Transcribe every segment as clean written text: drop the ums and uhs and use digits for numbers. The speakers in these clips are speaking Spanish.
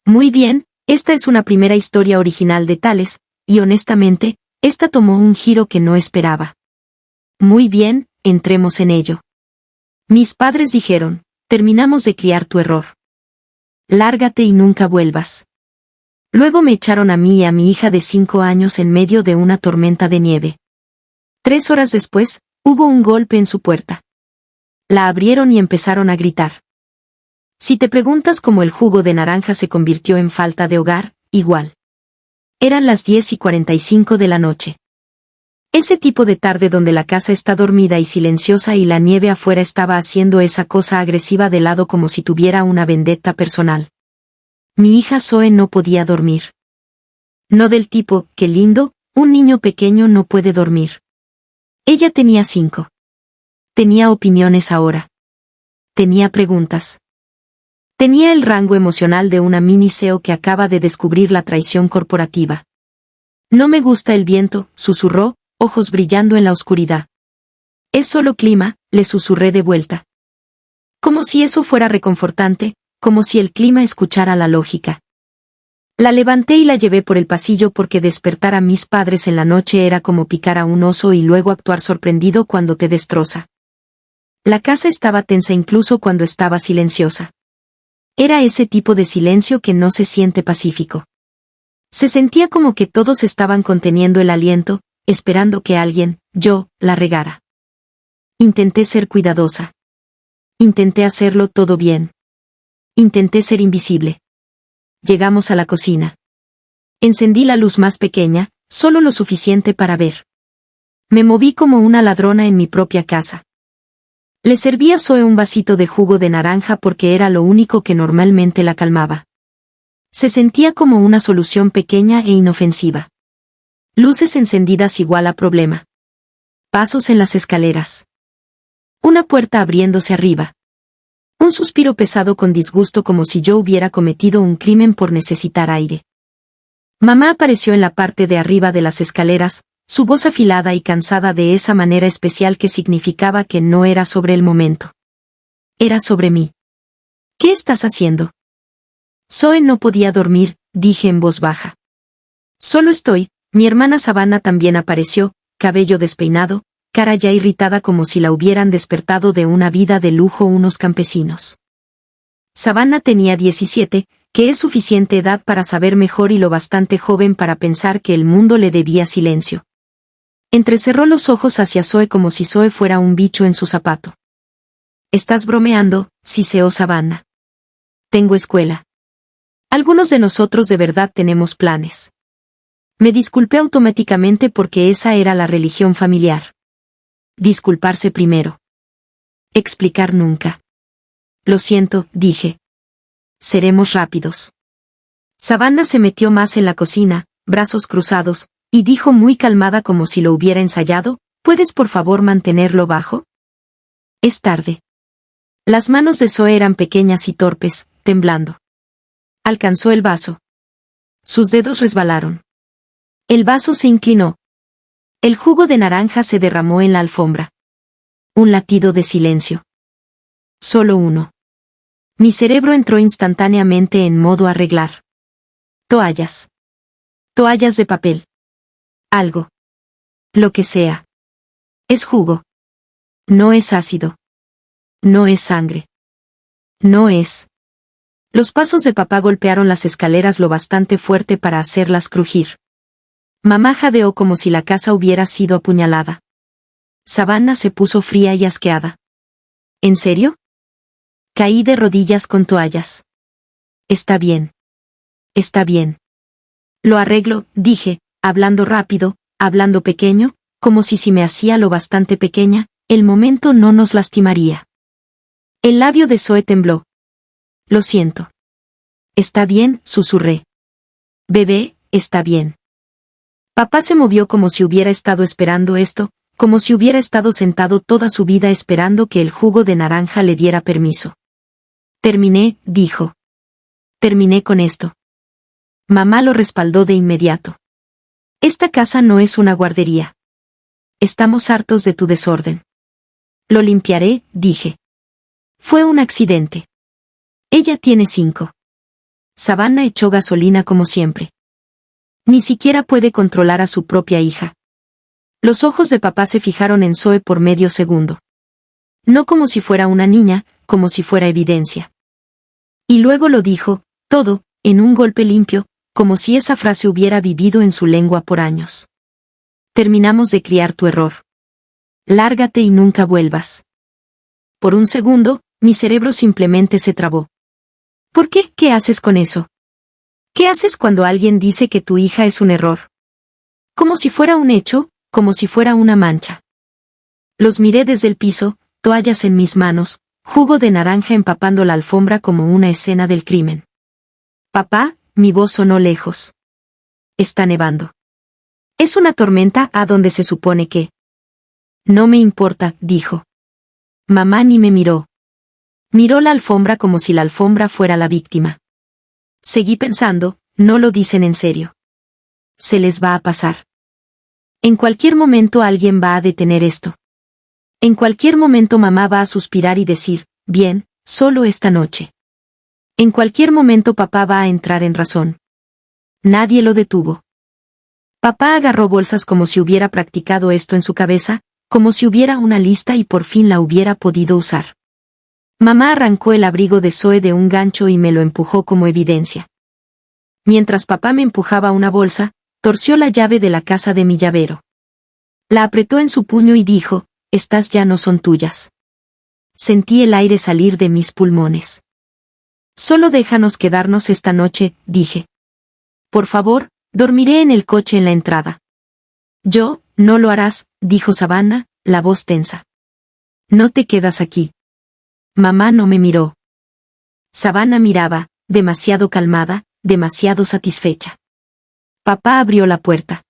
Muy bien, esta es una primera historia original de Tales, y honestamente, esta tomó un giro que no esperaba. Muy bien, entremos en ello. Mis padres dijeron, terminamos de criar tu error. Lárgate y nunca vuelvas. Luego me echaron a mí y a mi hija de 5 años en medio de una tormenta de nieve. 3 horas después, hubo un golpe en su puerta. La abrieron y empezaron a gritar. Si te preguntas cómo el jugo de naranja se convirtió en falta de hogar, igual. Eran las 10:45 de la noche. Ese tipo de tarde donde la casa está dormida y silenciosa y la nieve afuera estaba haciendo esa cosa agresiva de lado como si tuviera una vendetta personal. Mi hija Zoe no podía dormir. No del tipo, qué lindo, un niño pequeño no puede dormir. Ella tenía 5. Tenía opiniones ahora. Tenía preguntas. Tenía el rango emocional de una mini CEO que acaba de descubrir la traición corporativa. No me gusta el viento, susurró, ojos brillando en la oscuridad. Es solo clima, le susurré de vuelta. Como si eso fuera reconfortante, como si el clima escuchara la lógica. La levanté y la llevé por el pasillo porque despertar a mis padres en la noche era como picar a un oso y luego actuar sorprendido cuando te destroza. La casa estaba tensa incluso cuando estaba silenciosa. Era ese tipo de silencio que no se siente pacífico. Se sentía como que todos estaban conteniendo el aliento, esperando que alguien, yo, la regara. Intenté ser cuidadosa. Intenté hacerlo todo bien. Intenté ser invisible. Llegamos a la cocina. Encendí la luz más pequeña, solo lo suficiente para ver. Me moví como una ladrona en mi propia casa. Le serví a Zoe un vasito de jugo de naranja porque era lo único que normalmente la calmaba. Se sentía como una solución pequeña e inofensiva. Luces encendidas igual a problema. Pasos en las escaleras. Una puerta abriéndose arriba. Un suspiro pesado con disgusto como si yo hubiera cometido un crimen por necesitar aire. Mamá apareció en la parte de arriba de las escaleras, su voz afilada y cansada de esa manera especial que significaba que no era sobre el momento. Era sobre mí. ¿Qué estás haciendo? Zoe no podía dormir, dije en voz baja. Solo estoy. Mi hermana Savannah también apareció, cabello despeinado, cara ya irritada como si la hubieran despertado de una vida de lujo unos campesinos. Savannah tenía 17, que es suficiente edad para saber mejor y lo bastante joven para pensar que el mundo le debía silencio. Entrecerró los ojos hacia Zoe como si Zoe fuera un bicho en su zapato. «¿Estás bromeando?», siseó Savannah. «Tengo escuela. Algunos de nosotros de verdad tenemos planes». Me disculpé automáticamente porque esa era la religión familiar. Disculparse primero. Explicar nunca. Lo siento, dije. Seremos rápidos. Savannah se metió más en la cocina, brazos cruzados, y dijo muy calmada como si lo hubiera ensayado, ¿puedes por favor mantenerlo bajo? Es tarde. Las manos de Zoe eran pequeñas y torpes, temblando. Alcanzó el vaso. Sus dedos resbalaron. El vaso se inclinó. El jugo de naranja se derramó en la alfombra. Un latido de silencio. Solo uno. Mi cerebro entró instantáneamente en modo arreglar. Toallas. Toallas de papel. Algo. Lo que sea. Es jugo. No es ácido. No es sangre. No es. Los pasos de papá golpearon las escaleras lo bastante fuerte para hacerlas crujir. Mamá jadeó como si la casa hubiera sido apuñalada. Savannah se puso fría y asqueada. ¿En serio? Caí de rodillas con toallas. Está bien. Está bien. Lo arreglo, dije, hablando rápido, hablando pequeño, como si me hacía lo bastante pequeña, el momento no nos lastimaría. El labio de Zoe tembló. Lo siento. Está bien, susurré. Bebé, está bien. Papá se movió como si hubiera estado esperando esto, como si hubiera estado sentado toda su vida esperando que el jugo de naranja le diera permiso. Terminé, dijo. Terminé con esto. Mamá lo respaldó de inmediato. Esta casa no es una guardería. Estamos hartos de tu desorden. Lo limpiaré, dije. Fue un accidente. Ella tiene 5. Savannah echó gasolina como siempre. Ni siquiera puede controlar a su propia hija. Los ojos de papá se fijaron en Zoe por medio segundo. No como si fuera una niña, como si fuera evidencia. Y luego lo dijo, todo, en un golpe limpio, como si esa frase hubiera vivido en su lengua por años. Terminamos de criar tu error. Lárgate y nunca vuelvas. Por un segundo, mi cerebro simplemente se trabó. ¿Por qué? ¿Qué haces con eso? ¿Qué haces cuando alguien dice que tu hija es un error? Como si fuera un hecho, como si fuera una mancha. Los miré desde el piso, toallas en mis manos, jugo de naranja empapando la alfombra como una escena del crimen. Papá, mi voz sonó lejos. Está nevando. Es una tormenta a donde se supone que. No me importa, dijo. Mamá ni me miró. Miró la alfombra como si la alfombra fuera la víctima. Seguí pensando, no lo dicen en serio. Se les va a pasar. En cualquier momento alguien va a detener esto. En cualquier momento mamá va a suspirar y decir, bien, solo esta noche. En cualquier momento papá va a entrar en razón. Nadie lo detuvo. Papá agarró bolsas como si hubiera practicado esto en su cabeza, como si hubiera una lista y por fin la hubiera podido usar. Mamá arrancó el abrigo de Zoe de un gancho y me lo empujó como evidencia. Mientras papá me empujaba una bolsa, torció la llave de la casa de mi llavero. La apretó en su puño y dijo, estas ya no son tuyas. Sentí el aire salir de mis pulmones. Solo déjanos quedarnos esta noche, dije. Por favor, dormiré en el coche en la entrada. Yo, no lo harás, dijo Savannah, la voz tensa. No te quedas aquí. Mamá no me miró. Savannah miraba, demasiado calmada, demasiado satisfecha. Papá abrió la puerta.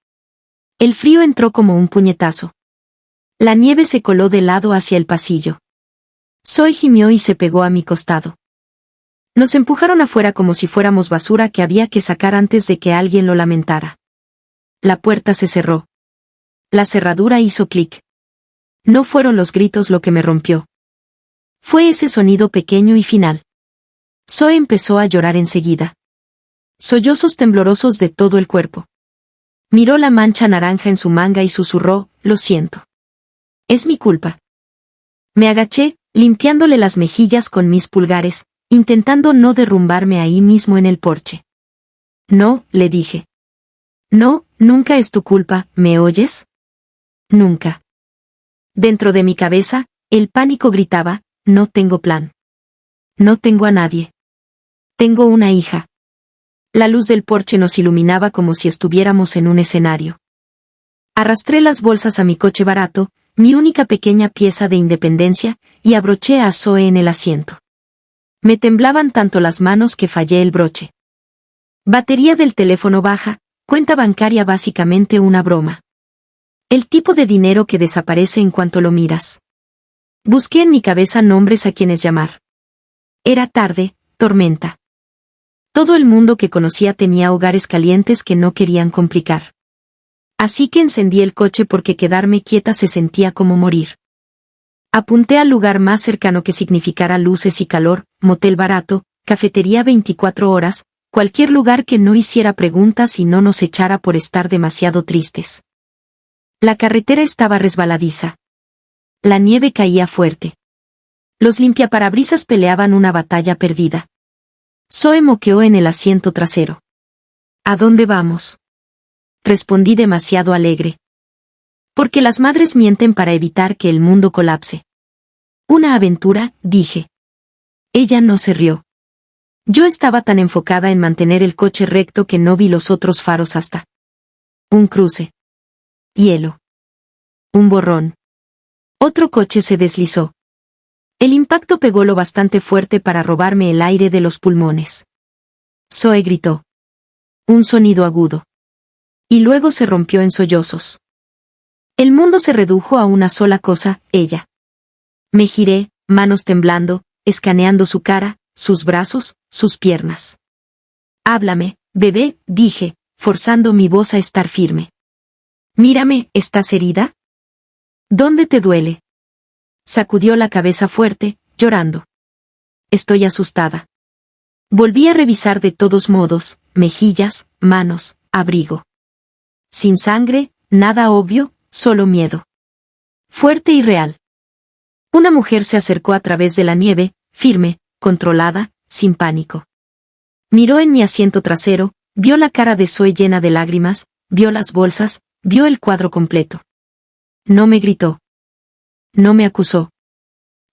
El frío entró como un puñetazo. La nieve se coló de lado hacia el pasillo. Zoe gimió y se pegó a mi costado. Nos empujaron afuera como si fuéramos basura que había que sacar antes de que alguien lo lamentara. La puerta se cerró. La cerradura hizo clic. No fueron los gritos lo que me rompió. Fue ese sonido pequeño y final. Zoe empezó a llorar enseguida. Sollozos temblorosos de todo el cuerpo. Miró la mancha naranja en su manga y susurró, lo siento. Es mi culpa. Me agaché, limpiándole las mejillas con mis pulgares, intentando no derrumbarme ahí mismo en el porche. No, le dije. No, nunca es tu culpa, ¿me oyes? Nunca. Dentro de mi cabeza, el pánico gritaba, no tengo plan. No tengo a nadie. Tengo una hija. La luz del porche nos iluminaba como si estuviéramos en un escenario. Arrastré las bolsas a mi coche barato, mi única pequeña pieza de independencia, y abroché a Zoe en el asiento. Me temblaban tanto las manos que fallé el broche. Batería del teléfono baja, cuenta bancaria básicamente una broma. El tipo de dinero que desaparece en cuanto lo miras. Busqué en mi cabeza nombres a quienes llamar. Era tarde, tormenta. Todo el mundo que conocía tenía hogares calientes que no querían complicar. Así que encendí el coche porque quedarme quieta se sentía como morir. Apunté al lugar más cercano que significara luces y calor, motel barato, cafetería 24 horas, cualquier lugar que no hiciera preguntas y no nos echara por estar demasiado tristes. La carretera estaba resbaladiza. La nieve caía fuerte. Los limpiaparabrisas peleaban una batalla perdida. Zoe moqueó en el asiento trasero. ¿A dónde vamos? Respondí demasiado alegre. Porque las madres mienten para evitar que el mundo colapse. Una aventura, dije. Ella no se rió. Yo estaba tan enfocada en mantener el coche recto que no vi los otros faros hasta. Un cruce. Hielo. Un borrón. Otro coche se deslizó. El impacto pegó lo bastante fuerte para robarme el aire de los pulmones. Zoe gritó. Un sonido agudo. Y luego se rompió en sollozos. El mundo se redujo a una sola cosa, ella. Me giré, manos temblando, escaneando su cara, sus brazos, sus piernas. Háblame, bebé, dije, forzando mi voz a estar firme. Mírame, ¿estás herida? ¿Dónde te duele? Sacudió la cabeza fuerte, llorando. Estoy asustada. Volví a revisar de todos modos, mejillas, manos, abrigo. Sin sangre, nada obvio, solo miedo. Fuerte y real. Una mujer se acercó a través de la nieve, firme, controlada, sin pánico. Miró en mi asiento trasero, vio la cara de Zoe llena de lágrimas, vio las bolsas, vio el cuadro completo. No me gritó. No me acusó.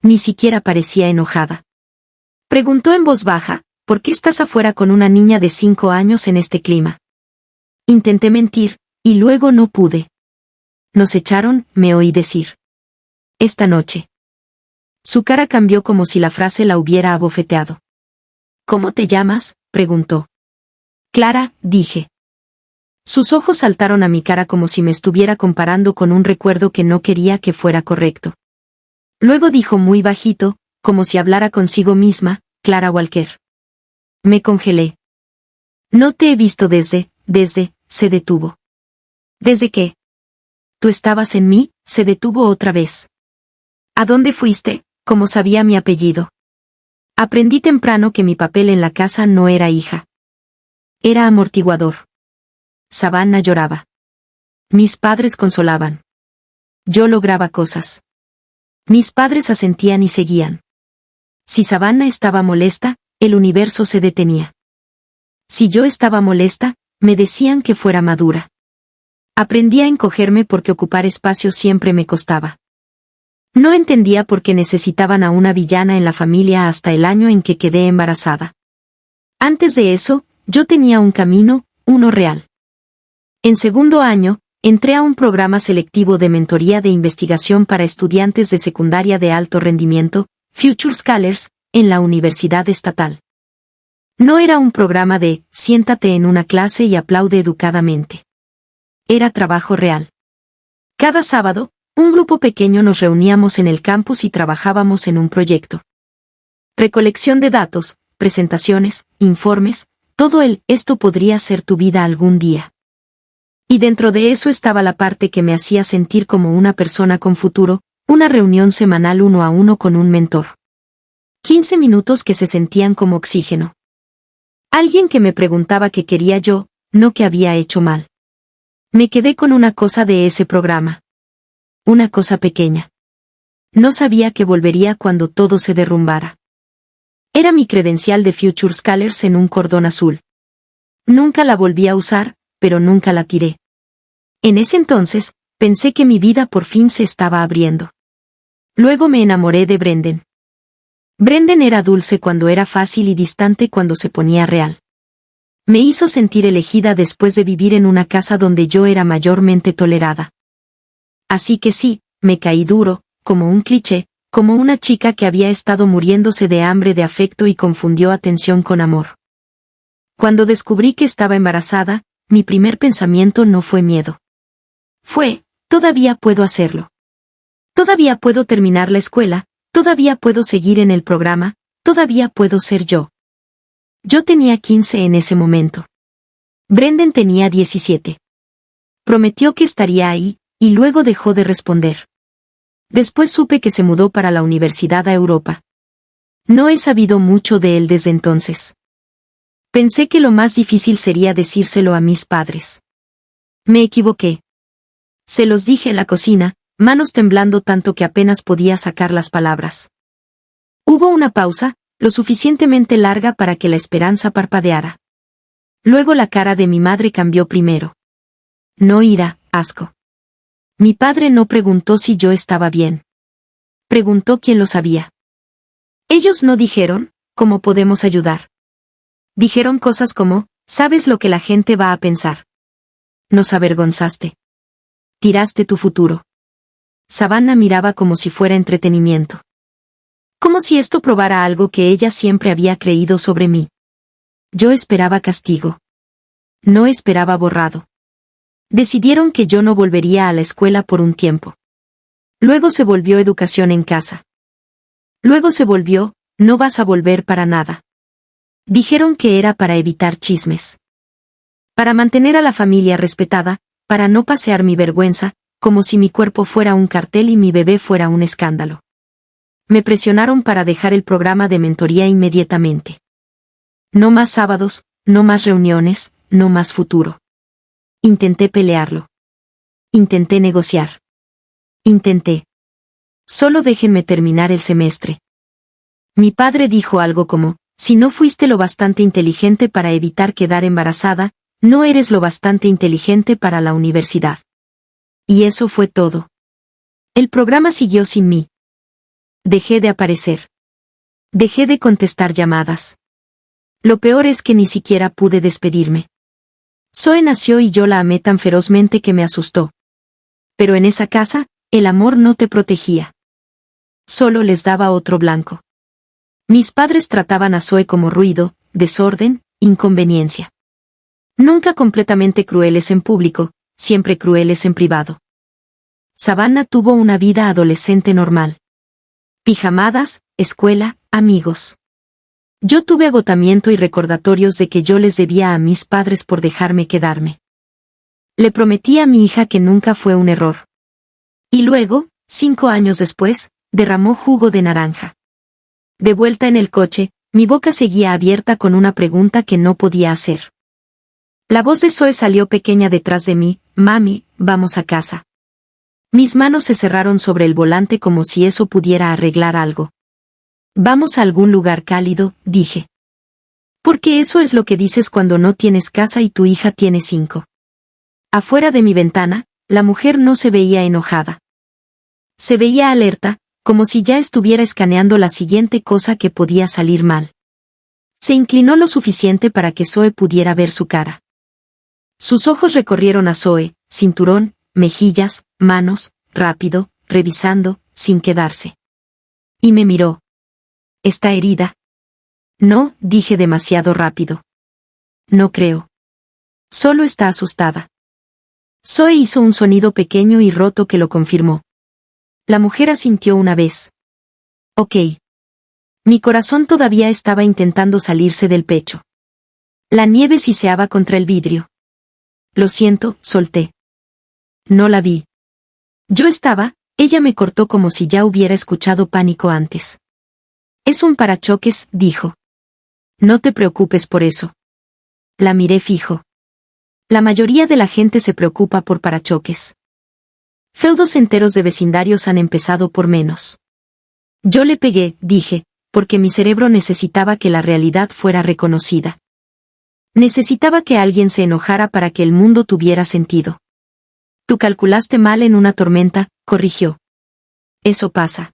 Ni siquiera parecía enojada. Preguntó en voz baja, ¿por qué estás afuera con una niña de 5 años en este clima? Intenté mentir, y luego no pude. Nos echaron, me oí decir. Esta noche. Su cara cambió como si la frase la hubiera abofeteado. ¿Cómo te llamas?, preguntó. Clara, dije. Sus ojos saltaron a mi cara como si me estuviera comparando con un recuerdo que no quería que fuera correcto. Luego dijo muy bajito, como si hablara consigo misma, Clara Walker. Me congelé. No te he visto desde, se detuvo. ¿Desde qué? Tú estabas en mí, se detuvo otra vez. ¿A dónde fuiste? Como sabía mi apellido. Aprendí temprano que mi papel en la casa no era hija. Era amortiguador. Savannah lloraba. Mis padres consolaban. Yo lograba cosas. Mis padres asentían y seguían. Si Savannah estaba molesta, el universo se detenía. Si yo estaba molesta, me decían que fuera madura. Aprendí a encogerme porque ocupar espacio siempre me costaba. No entendía por qué necesitaban a una villana en la familia hasta el año en que quedé embarazada. Antes de eso, yo tenía un camino, uno real. En segundo año, entré a un programa selectivo de mentoría de investigación para estudiantes de secundaria de alto rendimiento, Future Scholars, en la Universidad Estatal. No era un programa de, siéntate en una clase y aplaude educadamente. Era trabajo real. Cada sábado, un grupo pequeño nos reuníamos en el campus y trabajábamos en un proyecto. Recolección de datos, presentaciones, informes, todo esto podría ser tu vida algún día. Y dentro de eso estaba la parte que me hacía sentir como una persona con futuro, una reunión semanal 1 a 1 con un mentor. 15 minutos que se sentían como oxígeno. Alguien que me preguntaba qué quería yo, no qué había hecho mal. Me quedé con una cosa de ese programa. Una cosa pequeña. No sabía que volvería cuando todo se derrumbara. Era mi credencial de Future Scholars en un cordón azul. Nunca la volví a usar, pero nunca la tiré. En ese entonces, pensé que mi vida por fin se estaba abriendo. Luego me enamoré de Brendan. Brendan era dulce cuando era fácil y distante cuando se ponía real. Me hizo sentir elegida después de vivir en una casa donde yo era mayormente tolerada. Así que sí, me caí duro, como un cliché, como una chica que había estado muriéndose de hambre de afecto y confundió atención con amor. Cuando descubrí que estaba embarazada, mi primer pensamiento no fue miedo. Fue, todavía puedo hacerlo. Todavía puedo terminar la escuela, todavía puedo seguir en el programa, todavía puedo ser yo. Yo tenía 15 en ese momento. Brendan tenía 17. Prometió que estaría ahí, y luego dejó de responder. Después supe que se mudó para la Universidad a Europa. No he sabido mucho de él desde entonces. Pensé que lo más difícil sería decírselo a mis padres. Me equivoqué. Se los dije en la cocina, manos temblando tanto que apenas podía sacar las palabras. Hubo una pausa, lo suficientemente larga para que la esperanza parpadeara. Luego la cara de mi madre cambió primero. No ira, asco. Mi padre no preguntó si yo estaba bien. Preguntó quién lo sabía. Ellos no dijeron, ¿cómo podemos ayudar? Dijeron cosas como, ¿sabes lo que la gente va a pensar? Nos avergonzaste. Tiraste tu futuro. Savannah miraba como si fuera entretenimiento. Como si esto probara algo que ella siempre había creído sobre mí. Yo esperaba castigo. No esperaba borrado. Decidieron que yo no volvería a la escuela por un tiempo. Luego se volvió educación en casa. Luego se volvió, no vas a volver para nada. Dijeron que era para evitar chismes. Para mantener a la familia respetada, para no pasear mi vergüenza, como si mi cuerpo fuera un cartel y mi bebé fuera un escándalo. Me presionaron para dejar el programa de mentoría inmediatamente. No más sábados, no más reuniones, no más futuro. Intenté pelearlo. Intenté negociar. Intenté. Solo déjenme terminar el semestre. Mi padre dijo algo como, si no fuiste lo bastante inteligente para evitar quedar embarazada, no eres lo bastante inteligente para la universidad. Y eso fue todo. El programa siguió sin mí. Dejé de aparecer. Dejé de contestar llamadas. Lo peor es que ni siquiera pude despedirme. Zoe nació y yo la amé tan ferozmente que me asustó. Pero en esa casa, el amor no te protegía. Solo les daba otro blanco. Mis padres trataban a Zoe como ruido, desorden, inconveniencia. Nunca completamente crueles en público, siempre crueles en privado. Savannah tuvo una vida adolescente normal. Pijamadas, escuela, amigos. Yo tuve agotamiento y recordatorios de que yo les debía a mis padres por dejarme quedarme. Le prometí a mi hija que nunca fue un error. Y luego, 5 años después, derramó jugo de naranja. De vuelta en el coche, mi boca seguía abierta con una pregunta que no podía hacer. La voz de Zoe salió pequeña detrás de mí, mami, vamos a casa. Mis manos se cerraron sobre el volante como si eso pudiera arreglar algo. Vamos a algún lugar cálido, dije. Porque eso es lo que dices cuando no tienes casa y tu hija tiene 5. Afuera de mi ventana, la mujer no se veía enojada. Se veía alerta, como si ya estuviera escaneando la siguiente cosa que podía salir mal. Se inclinó lo suficiente para que Zoe pudiera ver su cara. Sus ojos recorrieron a Zoe, cinturón, mejillas, manos, rápido, revisando, sin quedarse. Y me miró. ¿Está herida? No, dije demasiado rápido. No creo. Solo está asustada. Zoe hizo un sonido pequeño y roto que lo confirmó. La mujer asintió una vez. Ok. Mi corazón todavía estaba intentando salirse del pecho. La nieve siseaba contra el vidrio. Lo siento, solté. No la vi. Ella me cortó como si ya hubiera escuchado pánico antes. Es un parachoques, dijo. No te preocupes por eso. La miré fijo. La mayoría de la gente se preocupa por parachoques. Feudos enteros de vecindarios han empezado por menos. Yo le pegué, dije, porque mi cerebro necesitaba que la realidad fuera reconocida. Necesitaba que alguien se enojara para que el mundo tuviera sentido. Tú calculaste mal en una tormenta, corrigió. Eso pasa.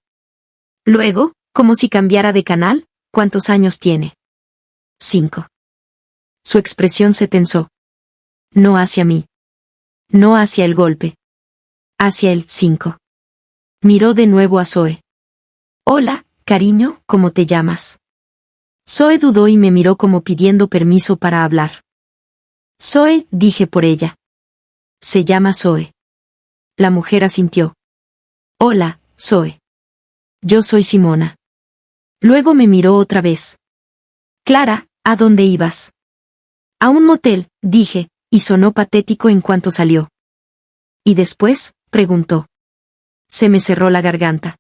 Luego, como si cambiara de canal, ¿cuántos años tiene? 5. Su expresión se tensó. No hacia mí. No hacia el golpe. Hacia el 5. Miró de nuevo a Zoe. Hola, cariño, ¿cómo te llamas? Zoe dudó y me miró como pidiendo permiso para hablar. Zoe, dije por ella. Se llama Zoe. La mujer asintió. Hola, Zoe. Yo soy Simona. Luego me miró otra vez. Clara, ¿a dónde ibas? A un motel, dije, y sonó patético en cuanto salió. ¿Y después? Preguntó. Se me cerró la garganta.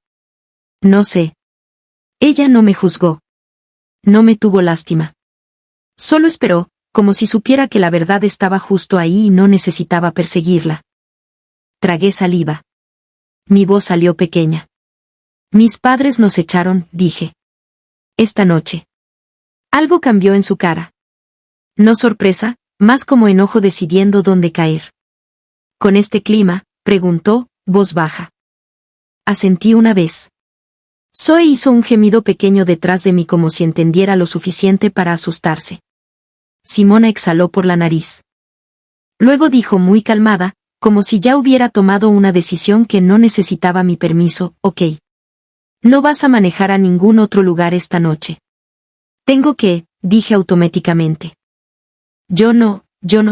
No sé. Ella no me juzgó. No me tuvo lástima. Solo esperó, como si supiera que la verdad estaba justo ahí y no necesitaba perseguirla. Tragué saliva. Mi voz salió pequeña. Mis padres nos echaron, dije. Esta noche. Algo cambió en su cara. No sorpresa, más como enojo decidiendo dónde caer. ¿Con este clima? Preguntó, voz baja. Asentí una vez. Zoe hizo un gemido pequeño detrás de mí como si entendiera lo suficiente para asustarse. Simona exhaló por la nariz. Luego dijo muy calmada, como si ya hubiera tomado una decisión que no necesitaba mi permiso, ok. No vas a manejar a ningún otro lugar esta noche. Tengo que, dije automáticamente. Yo no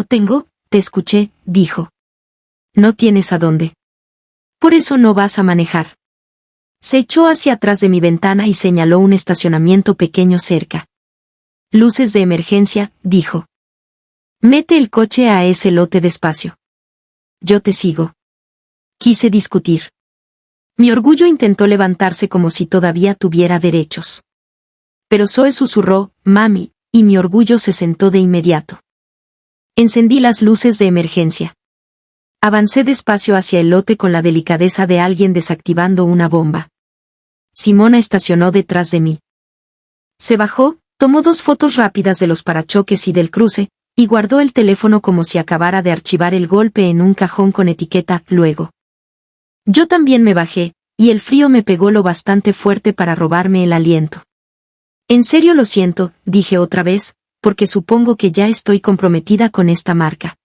tengo, te escuché, dijo. No tienes a dónde. Por eso no vas a manejar. Se echó hacia atrás de mi ventana y señaló un estacionamiento pequeño cerca. Luces de emergencia, dijo. Mete el coche a ese lote despacio. Yo te sigo. Quise discutir. Mi orgullo intentó levantarse como si todavía tuviera derechos. Pero Zoe susurró, mami, y mi orgullo se sentó de inmediato. Encendí las luces de emergencia. Avancé despacio hacia el lote con la delicadeza de alguien desactivando una bomba. Simona estacionó detrás de mí. Se bajó, tomó 2 fotos rápidas de los parachoques y del cruce, y guardó el teléfono como si acabara de archivar el golpe en un cajón con etiqueta «Luego». Yo también me bajé, y el frío me pegó lo bastante fuerte para robarme el aliento. En serio lo siento, dije otra vez, porque supongo que ya estoy comprometida con esta marca.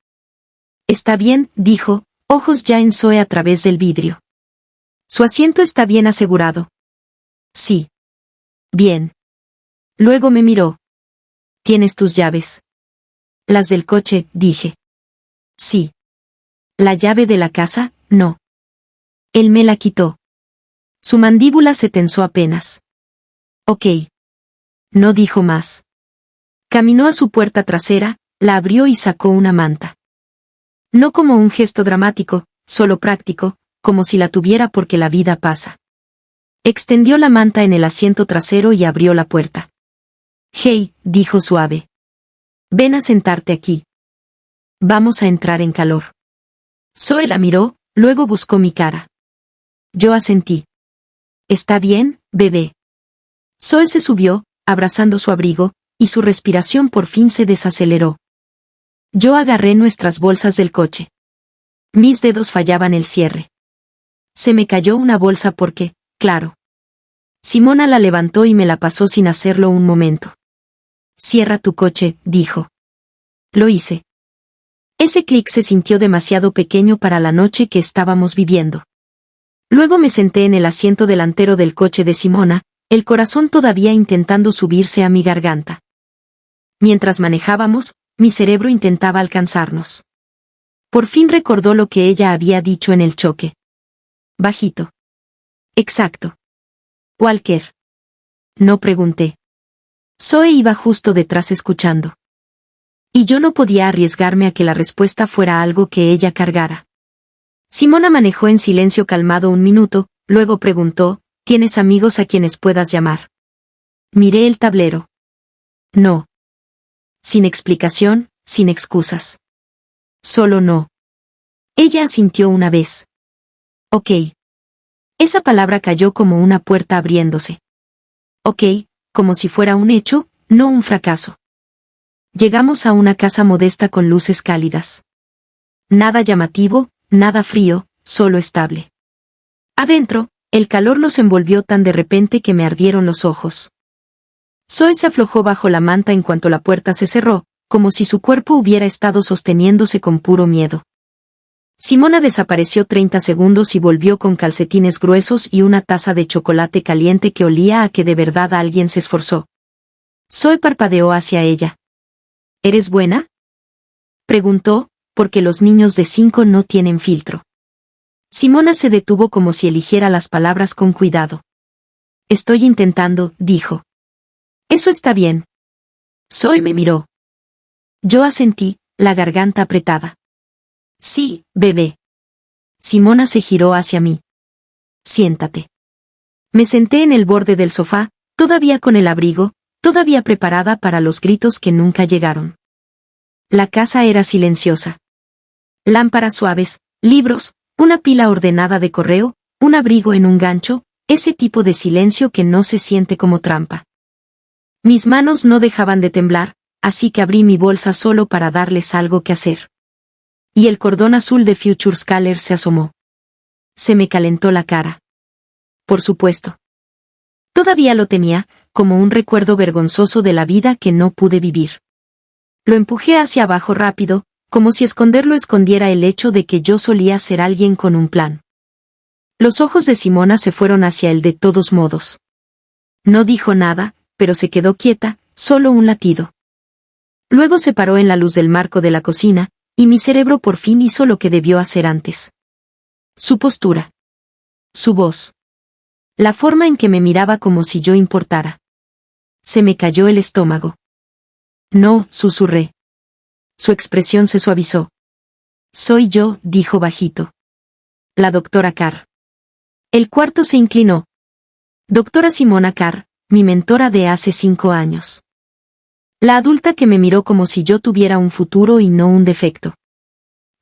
Está bien, dijo, ojos ya en Zoe a través del vidrio. Su asiento está bien asegurado. Sí. Bien. Luego me miró. ¿Tienes tus llaves? Las del coche, dije. Sí. ¿La llave de la casa? No. Él me la quitó. Su mandíbula se tensó apenas. Ok. No dijo más. Caminó a su puerta trasera, la abrió y sacó una manta. No como un gesto dramático, solo práctico, como si la tuviera porque la vida pasa. Extendió la manta en el asiento trasero y abrió la puerta. Hey, dijo suave. Ven a sentarte aquí. Vamos a entrar en calor. Zoe la miró, luego buscó mi cara. Yo asentí. ¿Está bien, bebé? Zoe se subió, abrazando su abrigo, y su respiración por fin se desaceleró. Yo agarré nuestras bolsas del coche. Mis dedos fallaban el cierre. Se me cayó una bolsa porque, claro. Simona la levantó y me la pasó sin hacerlo un momento. Cierra tu coche, dijo. Lo hice. Ese clic se sintió demasiado pequeño para la noche que estábamos viviendo. Luego me senté en el asiento delantero del coche de Simona, el corazón todavía intentando subirse a mi garganta. Mientras manejábamos, mi cerebro intentaba alcanzarnos. Por fin recordó lo que ella había dicho en el choque. Bajito. Exacto. Walker. No pregunté. Zoe iba justo detrás escuchando. Y yo no podía arriesgarme a que la respuesta fuera algo que ella cargara. Simona manejó en silencio calmado un minuto, luego preguntó, ¿tienes amigos a quienes puedas llamar? Miré el tablero. No. Sin explicación, sin excusas. Solo no. Ella asintió una vez. Ok. Esa palabra cayó como una puerta abriéndose. Ok, como si fuera un hecho, no un fracaso. Llegamos a una casa modesta con luces cálidas. Nada llamativo, nada frío, solo estable. Adentro, el calor nos envolvió tan de repente que me ardieron los ojos. Zoe se aflojó bajo la manta en cuanto la puerta se cerró, como si su cuerpo hubiera estado sosteniéndose con puro miedo. Simona desapareció 30 segundos y volvió con calcetines gruesos y una taza de chocolate caliente que olía a que de verdad alguien se esforzó. Zoe parpadeó hacia ella. ¿Eres buena? Preguntó, porque los niños de 5 no tienen filtro. Simona se detuvo como si eligiera las palabras con cuidado. Estoy intentando, dijo. Eso está bien. Zoe me miró. Yo asentí, la garganta apretada. Sí, bebé. Simona se giró hacia mí. Siéntate. Me senté en el borde del sofá, todavía con el abrigo, todavía preparada para los gritos que nunca llegaron. La casa era silenciosa. Lámparas suaves, libros, una pila ordenada de correo, un abrigo en un gancho, ese tipo de silencio que no se siente como trampa. Mis manos no dejaban de temblar, así que abrí mi bolsa solo para darles algo que hacer. Y el cordón azul de Future Scaler se asomó. Se me calentó la cara. Por supuesto. Todavía lo tenía, como un recuerdo vergonzoso de la vida que no pude vivir. Lo empujé hacia abajo rápido, como si esconderlo escondiera el hecho de que yo solía ser alguien con un plan. Los ojos de Simona se fueron hacia él de todos modos. No dijo nada, pero se quedó quieta, solo un latido. Luego se paró en la luz del marco de la cocina, y mi cerebro por fin hizo lo que debió hacer antes. Su postura. Su voz. La forma en que me miraba como si yo importara. Se me cayó el estómago. No, susurré. Su expresión se suavizó. Soy yo, dijo bajito. La doctora Carr. El cuarto se inclinó. Doctora Simona Carr, mi mentora de hace 5 años. La adulta que me miró como si yo tuviera un futuro y no un defecto.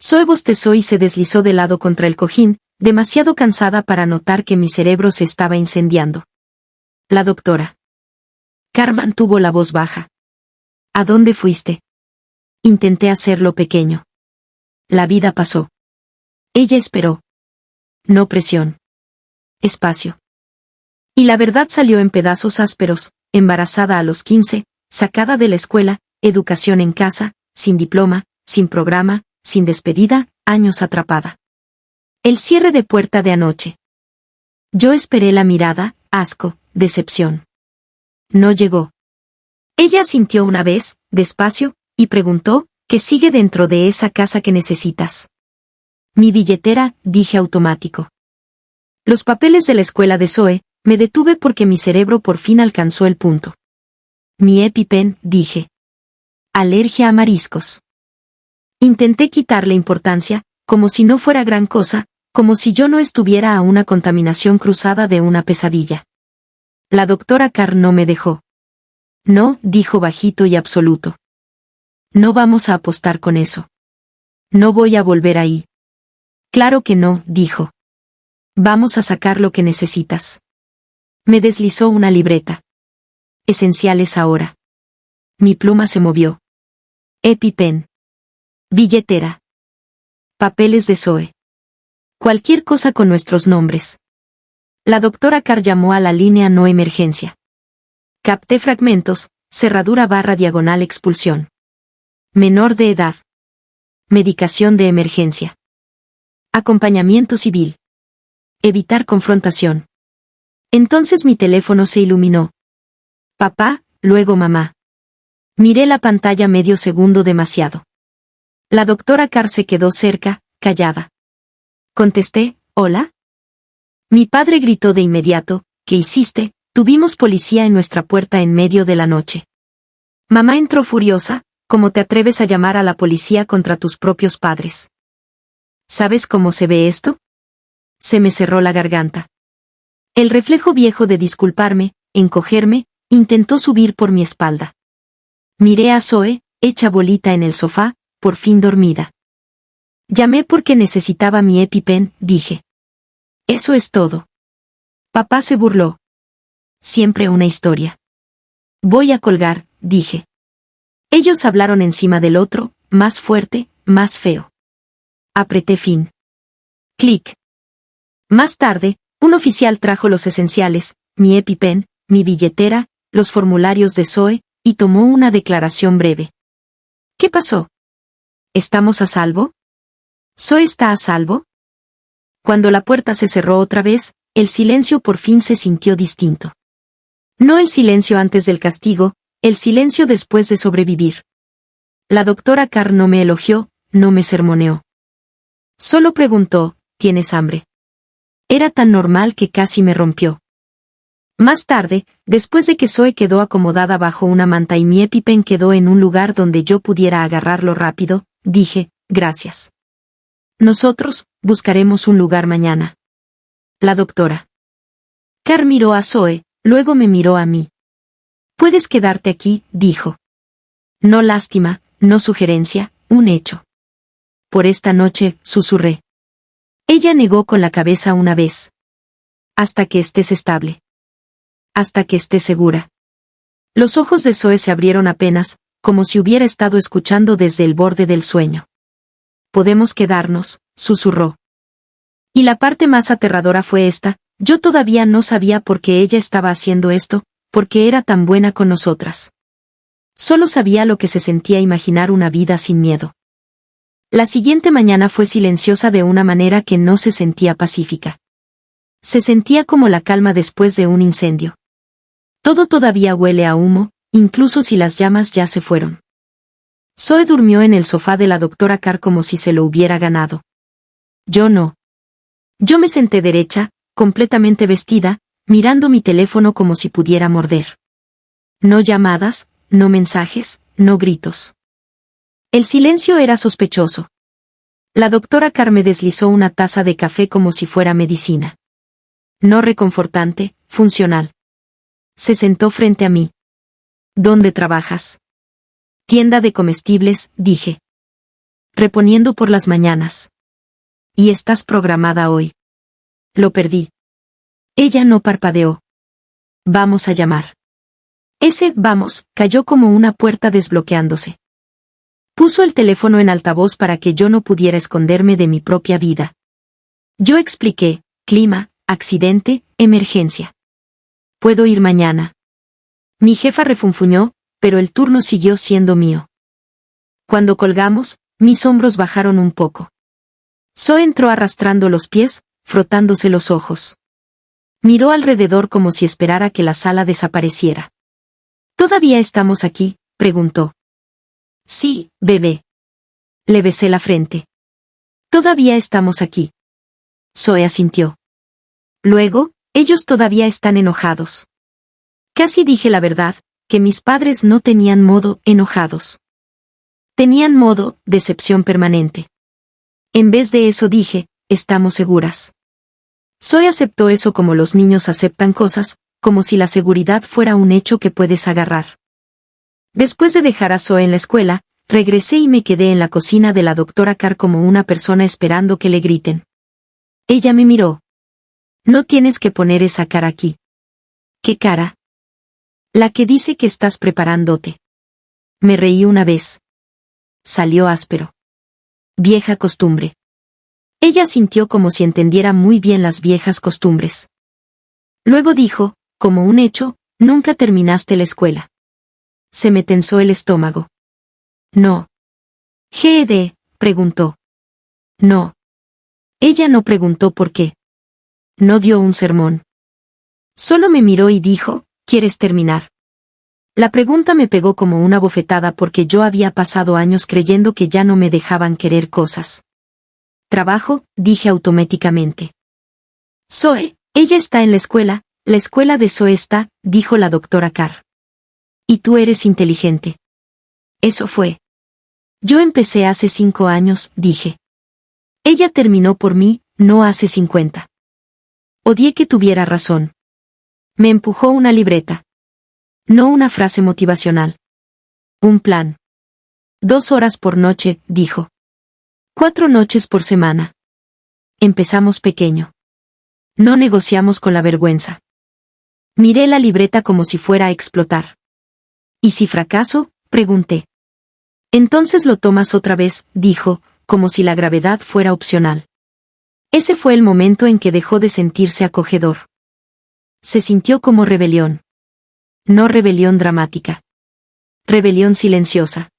Zoe bostezó y se deslizó de lado contra el cojín, demasiado cansada para notar que mi cerebro se estaba incendiando. La doctora Carmen tuvo la voz baja. ¿A dónde fuiste? Intenté hacerlo pequeño. La vida pasó. Ella esperó. No presión. Espacio. Y la verdad salió en pedazos ásperos, embarazada a los 15, sacada de la escuela, educación en casa, sin diploma, sin programa, sin despedida, años atrapada. El cierre de puerta de anoche. Yo esperé la mirada, asco, decepción. No llegó. Ella asintió una vez, despacio, y preguntó, ¿qué sigue dentro de esa casa que necesitas? Mi billetera, dije automático. Los papeles de la escuela de Zoe, me detuve porque mi cerebro por fin alcanzó el punto. Mi EpiPen, dije. Alergia a mariscos. Intenté quitarle importancia, como si no fuera gran cosa, como si yo no estuviera a una contaminación cruzada de una pesadilla. La doctora Carr no me dejó. No, dijo bajito y absoluto. No vamos a apostar con eso. No voy a volver ahí. Claro que no, dijo. Vamos a sacar lo que necesitas. Me deslizó una libreta. Esenciales ahora. Mi pluma se movió. EpiPen. Billetera. Papeles de Zoe. Cualquier cosa con nuestros nombres. La doctora Carr llamó a la línea no emergencia. Capté fragmentos, cerradura / diagonal expulsión. Menor de edad. Medicación de emergencia. Acompañamiento civil. Evitar confrontación. Entonces mi teléfono se iluminó. Papá, luego mamá. Miré la pantalla medio segundo demasiado. La doctora Carr se quedó cerca, callada. Contesté, ¿hola? Mi padre gritó de inmediato, ¿qué hiciste? Tuvimos policía en nuestra puerta en medio de la noche. Mamá entró furiosa, ¿cómo te atreves a llamar a la policía contra tus propios padres? ¿Sabes cómo se ve esto? Se me cerró la garganta. El reflejo viejo de disculparme, encogerme, intentó subir por mi espalda. Miré a Zoe, hecha bolita en el sofá, por fin dormida. Llamé porque necesitaba mi EpiPen, dije. Eso es todo. Papá se burló. Siempre una historia. Voy a colgar, dije. Ellos hablaron encima del otro, más fuerte, más feo. Apreté fin. Clic. Más tarde, un oficial trajo los esenciales, mi EpiPen, mi billetera, los formularios de Zoe, y tomó una declaración breve. ¿Qué pasó? ¿Estamos a salvo? ¿Zoe está a salvo? Cuando la puerta se cerró otra vez, el silencio por fin se sintió distinto. No el silencio antes del castigo, el silencio después de sobrevivir. La doctora Carr no me elogió, no me sermoneó. Solo preguntó, ¿tienes hambre? Era tan normal que casi me rompió. Más tarde, después de que Zoe quedó acomodada bajo una manta y mi EpiPen quedó en un lugar donde yo pudiera agarrarlo rápido, dije, gracias. Nosotros, buscaremos un lugar mañana. La doctora Carr miró a Zoe, luego me miró a mí. Puedes quedarte aquí, dijo. No lástima, no sugerencia, un hecho. Por esta noche, susurré. Ella negó con la cabeza una vez. Hasta que estés estable. Hasta que estés segura. Los ojos de Zoe se abrieron apenas, como si hubiera estado escuchando desde el borde del sueño. Podemos quedarnos, susurró. Y la parte más aterradora fue esta, yo todavía no sabía por qué ella estaba haciendo esto, porque era tan buena con nosotras. Solo sabía lo que se sentía imaginar una vida sin miedo. La siguiente mañana fue silenciosa de una manera que no se sentía pacífica. Se sentía como la calma después de un incendio. Todo todavía huele a humo, incluso si las llamas ya se fueron. Zoe durmió en el sofá de la doctora Carr como si se lo hubiera ganado. Yo no. Yo me senté derecha, completamente vestida, mirando mi teléfono como si pudiera morder. No llamadas, no mensajes, no gritos. El silencio era sospechoso. La doctora Carr me deslizó una taza de café como si fuera medicina. No reconfortante, funcional. Se sentó frente a mí. ¿Dónde trabajas? Tienda de comestibles, dije. Reponiendo por las mañanas. ¿Y estás programada hoy? Lo perdí. Ella no parpadeó. Vamos a llamar. Ese vamos cayó como una puerta desbloqueándose. Puso el teléfono en altavoz para que yo no pudiera esconderme de mi propia vida. Yo expliqué, clima, accidente, emergencia. ¿Puedo ir mañana? Mi jefa refunfuñó, pero el turno siguió siendo mío. Cuando colgamos, mis hombros bajaron un poco. Zoe entró arrastrando los pies, frotándose los ojos. Miró alrededor como si esperara que la sala desapareciera. ¿Todavía estamos aquí?, preguntó. Sí, bebé. Le besé la frente. Todavía estamos aquí. Zoe asintió. Luego, ellos todavía están enojados. Casi dije la verdad, que mis padres no tenían modo enojados. Tenían modo decepción permanente. En vez de eso dije, estamos seguras. Zoe aceptó eso como los niños aceptan cosas, como si la seguridad fuera un hecho que puedes agarrar. Después de dejar a Zoe en la escuela, regresé y me quedé en la cocina de la doctora Carr como una persona esperando que le griten. Ella me miró. No tienes que poner esa cara aquí. ¿Qué cara? La que dice que estás preparándote. Me reí una vez. Salió áspero. Vieja costumbre. Ella sintió como si entendiera muy bien las viejas costumbres. Luego dijo, como un hecho, nunca terminaste la escuela. Se me tensó el estómago. No. ¿GED? Preguntó. No. Ella no preguntó por qué. No dio un sermón. Solo me miró y dijo, ¿quieres terminar? La pregunta me pegó como una bofetada porque yo había pasado años creyendo que ya no me dejaban querer cosas. Trabajo, dije automáticamente. Zoe, ella está en la escuela de Zoe está, dijo la doctora Carr. Y tú eres inteligente. Eso fue. Yo empecé hace 5 años, dije. Ella terminó por mí, no hace 50. Odié que tuviera razón. Me empujó una libreta. No una frase motivacional. Un plan. 2 horas por noche, dijo. 4 noches por semana. Empezamos pequeño. No negociamos con la vergüenza. Miré la libreta como si fuera a explotar. ¿Y si fracaso?, pregunté. Entonces lo tomas otra vez, dijo, como si la gravedad fuera opcional. Ese fue el momento en que dejó de sentirse acogedor. Se sintió como rebelión. No rebelión dramática. Rebelión silenciosa.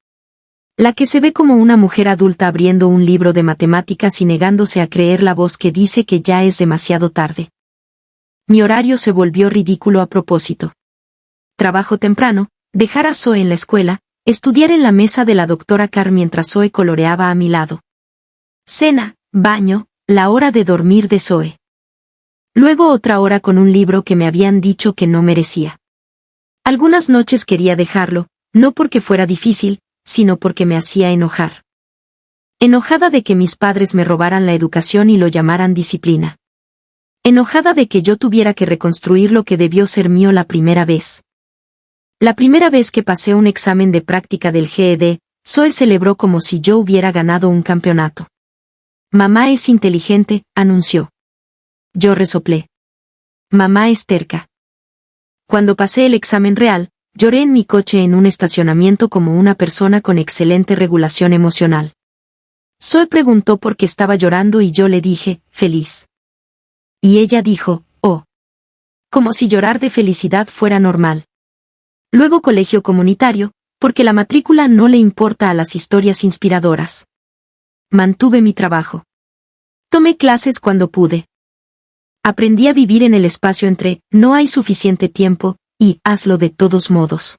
La que se ve como una mujer adulta abriendo un libro de matemáticas y negándose a creer la voz que dice que ya es demasiado tarde. Mi horario se volvió ridículo a propósito. Trabajo temprano, dejar a Zoe en la escuela, estudiar en la mesa de la doctora Carr mientras Zoe coloreaba a mi lado. Cena, baño, la hora de dormir de Zoe. Luego otra hora con un libro que me habían dicho que no merecía. Algunas noches quería dejarlo, no porque fuera difícil, sino porque me hacía enojar. Enojada de que mis padres me robaran la educación y lo llamaran disciplina. Enojada de que yo tuviera que reconstruir lo que debió ser mío la primera vez. La primera vez que pasé un examen de práctica del GED, Zoe celebró como si yo hubiera ganado un campeonato. Mamá es inteligente, anunció. Yo resoplé. Mamá es terca. Cuando pasé el examen real, lloré en mi coche en un estacionamiento como una persona con excelente regulación emocional. Zoe preguntó por qué estaba llorando y yo le dije, feliz. Y ella dijo, oh. Como si llorar de felicidad fuera normal. Luego colegio comunitario, porque la matrícula no le importa a las historias inspiradoras. Mantuve mi trabajo. Tomé clases cuando pude. Aprendí a vivir en el espacio entre, no hay suficiente tiempo, y, hazlo de todos modos.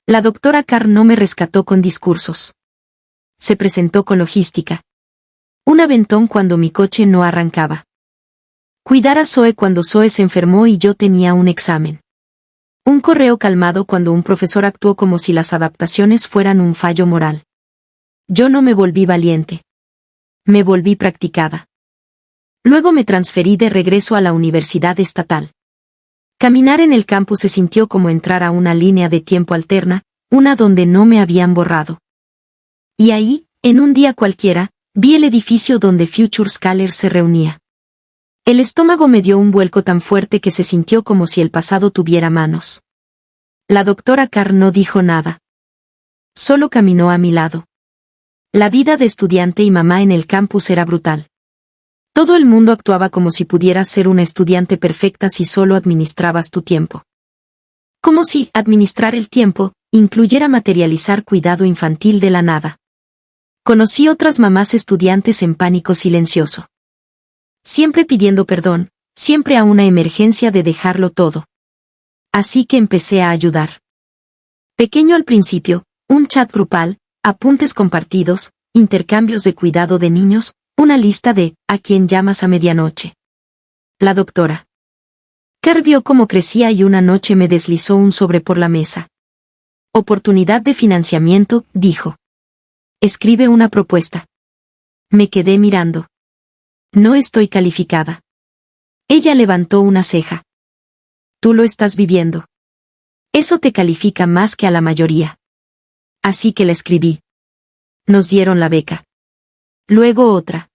La doctora Carr no me rescató con discursos. Se presentó con logística. Un aventón cuando mi coche no arrancaba. Cuidar a Zoe cuando Zoe se enfermó y yo tenía un examen. Un correo calmado cuando un profesor actuó como si las adaptaciones fueran un fallo moral. Yo no me volví valiente. Me volví practicada. Luego me transferí de regreso a la universidad estatal. Caminar en el campus se sintió como entrar a una línea de tiempo alterna, una donde no me habían borrado. Y ahí, en un día cualquiera, vi el edificio donde Future Scholars se reunía. El estómago me dio un vuelco tan fuerte que se sintió como si el pasado tuviera manos. La doctora Carr no dijo nada. Solo caminó a mi lado. La vida de estudiante y mamá en el campus era brutal. Todo el mundo actuaba como si pudieras ser una estudiante perfecta si solo administrabas tu tiempo. Como si administrar el tiempo incluyera materializar cuidado infantil de la nada. Conocí otras mamás estudiantes en pánico silencioso. Siempre pidiendo perdón, siempre a una emergencia de dejarlo todo. Así que empecé a ayudar. Pequeño al principio, un chat grupal, apuntes compartidos, intercambios de cuidado de niños, una lista de ¿a quién llamas a medianoche? La doctora Carr vio cómo crecía y una noche me deslizó un sobre por la mesa. Oportunidad de financiamiento, dijo. Escribe una propuesta. Me quedé mirando. No estoy calificada. Ella levantó una ceja. Tú lo estás viviendo. Eso te califica más que a la mayoría. Así que la escribí. Nos dieron la beca. Luego otra.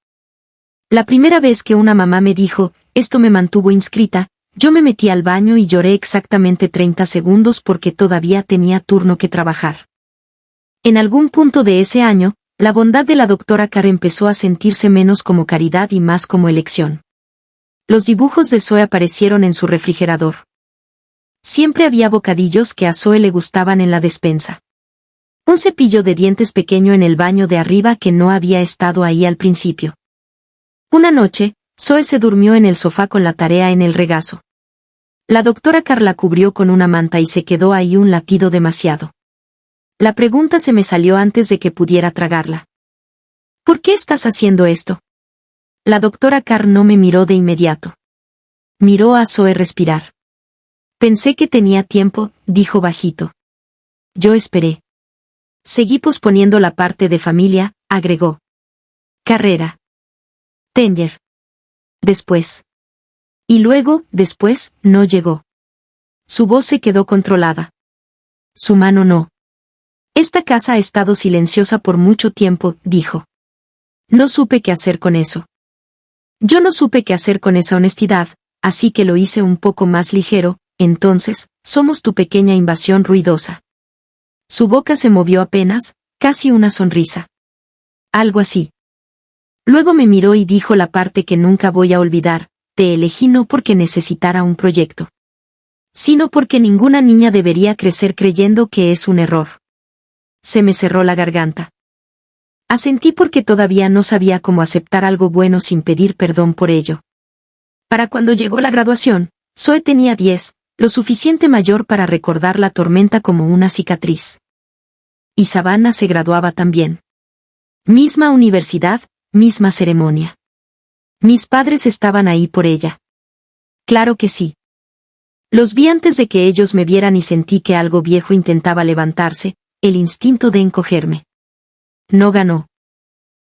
La primera vez que una mamá me dijo, esto me mantuvo inscrita, yo me metí al baño y lloré exactamente 30 segundos porque todavía tenía turno que trabajar. En algún punto de ese año, la bondad de la doctora Carr empezó a sentirse menos como caridad y más como elección. Los dibujos de Zoe aparecieron en su refrigerador. Siempre había bocadillos que a Zoe le gustaban en la despensa. Un cepillo de dientes pequeño en el baño de arriba que no había estado ahí al principio. Una noche, Zoe se durmió en el sofá con la tarea en el regazo. La doctora Carr la cubrió con una manta y se quedó ahí un latido demasiado. La pregunta se me salió antes de que pudiera tragarla. ¿Por qué estás haciendo esto? La doctora Carr no me miró de inmediato. Miró a Zoe respirar. Pensé que tenía tiempo, dijo bajito. Yo esperé. Seguí posponiendo la parte de familia, agregó. Carrera. Tanger. Después. Y luego, después, no llegó. Su voz se quedó controlada. Su mano no. Esta casa ha estado silenciosa por mucho tiempo, dijo. No supe qué hacer con eso. Yo no supe qué hacer con esa honestidad, así que lo hice un poco más ligero, entonces, somos tu pequeña invasión ruidosa. Su boca se movió apenas, casi una sonrisa. Algo así. Luego me miró y dijo la parte que nunca voy a olvidar, te elegí no porque necesitara un proyecto, sino porque ninguna niña debería crecer creyendo que es un error. Se me cerró la garganta. Asentí porque todavía no sabía cómo aceptar algo bueno sin pedir perdón por ello. Para cuando llegó la graduación, Zoe tenía 10, lo suficiente mayor para recordar la tormenta como una cicatriz. Y Savannah se graduaba también. Misma universidad, misma ceremonia. Mis padres estaban ahí por ella. Claro que sí. Los vi antes de que ellos me vieran y sentí que algo viejo intentaba levantarse, el instinto de encogerme. No ganó.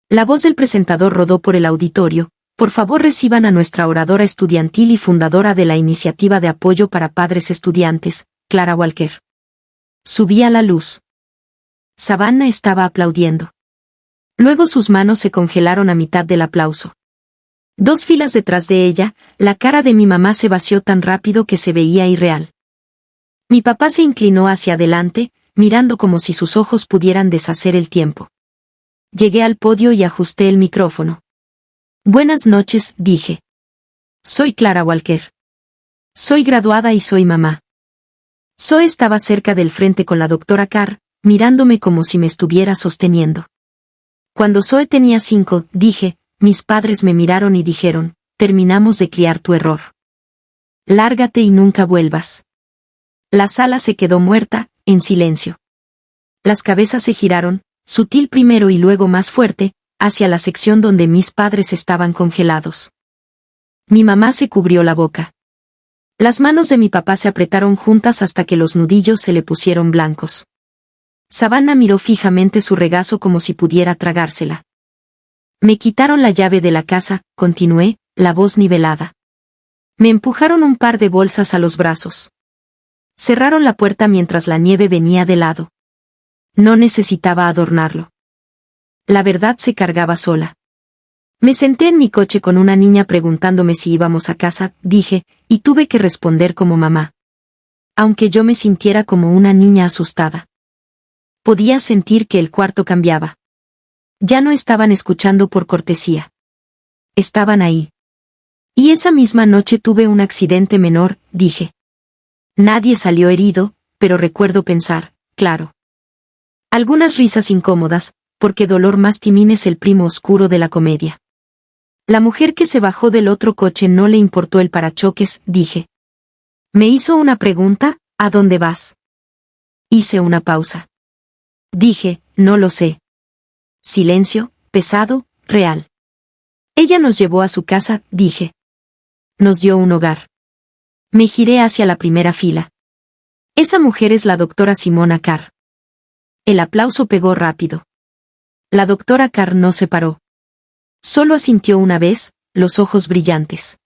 La voz del presentador rodó por el auditorio. Por favor reciban a nuestra oradora estudiantil y fundadora de la Iniciativa de Apoyo para Padres Estudiantes, Clara Walker. Subí a la luz. Savannah estaba aplaudiendo. Luego sus manos se congelaron a mitad del aplauso. 2 filas detrás de ella, la cara de mi mamá se vació tan rápido que se veía irreal. Mi papá se inclinó hacia adelante, mirando como si sus ojos pudieran deshacer el tiempo. Llegué al podio y ajusté el micrófono. Buenas noches, dije. Soy Clara Walker. Soy graduada y soy mamá. Zoe estaba cerca del frente con la doctora Carr, mirándome como si me estuviera sosteniendo. Cuando Zoe tenía 5, dije, mis padres me miraron y dijeron, terminamos de criar tu error. Lárgate y nunca vuelvas. La sala se quedó muerta, en silencio. Las cabezas se giraron, sutil primero y luego más fuerte, hacia la sección donde mis padres estaban congelados. Mi mamá se cubrió la boca. Las manos de mi papá se apretaron juntas hasta que los nudillos se le pusieron blancos. Savannah miró fijamente su regazo como si pudiera tragársela. Me quitaron la llave de la casa, continué, la voz nivelada. Me empujaron un par de bolsas a los brazos. Cerraron la puerta mientras la nieve venía de lado. No necesitaba adornarlo. La verdad se cargaba sola. Me senté en mi coche con una niña preguntándome si íbamos a casa, dije, y tuve que responder como mamá. Aunque yo me sintiera como una niña asustada. Podía sentir que el cuarto cambiaba. Ya no estaban escuchando por cortesía. Estaban ahí. Y esa misma noche tuve un accidente menor, dije. Nadie salió herido, pero recuerdo pensar, claro. Algunas risas incómodas, porque Dolor Mastimín es el primo oscuro de la comedia. La mujer que se bajó del otro coche no le importó el parachoques, dije. Me hizo una pregunta, ¿a dónde vas? Hice una pausa. Dije, no lo sé. Silencio, pesado, real. Ella nos llevó a su casa, dije. Nos dio un hogar. Me giré hacia la primera fila. Esa mujer es la doctora Simona Carr. El aplauso pegó rápido. La doctora Carr no se paró. Solo asintió una vez, los ojos brillantes.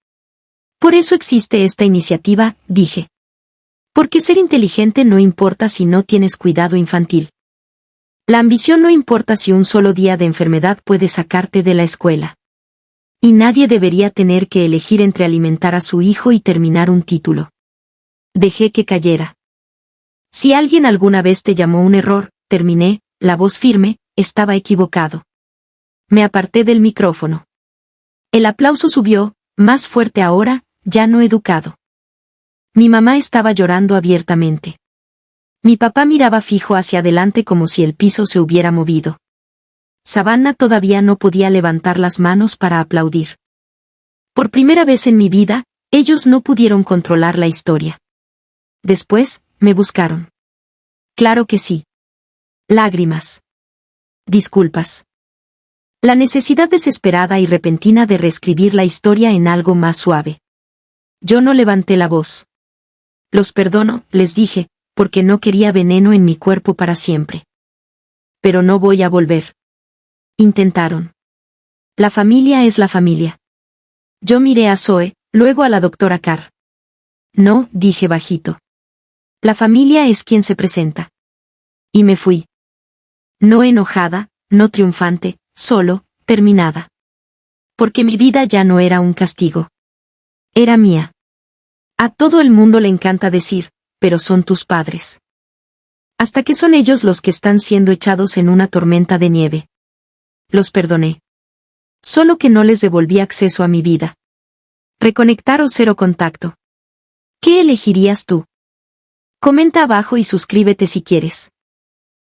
Por eso existe esta iniciativa, dije. Porque ser inteligente no importa si no tienes cuidado infantil. La ambición no importa si un solo día de enfermedad puede sacarte de la escuela. Y nadie debería tener que elegir entre alimentar a su hijo y terminar un título. Dejé que cayera. Si alguien alguna vez te llamó un error, terminé, la voz firme, estaba equivocado. Me aparté del micrófono. El aplauso subió, más fuerte ahora, ya no educado. Mi mamá estaba llorando abiertamente. Mi papá miraba fijo hacia adelante como si el piso se hubiera movido. Savannah todavía no podía levantar las manos para aplaudir. Por primera vez en mi vida, ellos no pudieron controlar la historia. Después, me buscaron. Claro que sí. Lágrimas. Disculpas. La necesidad desesperada y repentina de reescribir la historia en algo más suave. Yo no levanté la voz. Los perdono, les dije, porque no quería veneno en mi cuerpo para siempre. Pero no voy a volver. Intentaron. La familia es la familia. Yo miré a Zoe, luego a la doctora Carr. No, dije bajito. La familia es quien se presenta. Y me fui. No enojada, no triunfante, solo, terminada. Porque mi vida ya no era un castigo. Era mía. A todo el mundo le encanta decir, pero son tus padres. Hasta que son ellos los que están siendo echados en una tormenta de nieve. Los perdoné. Solo que no les devolví acceso a mi vida. Reconectar o cero contacto. ¿Qué elegirías tú? Comenta abajo y suscríbete si quieres.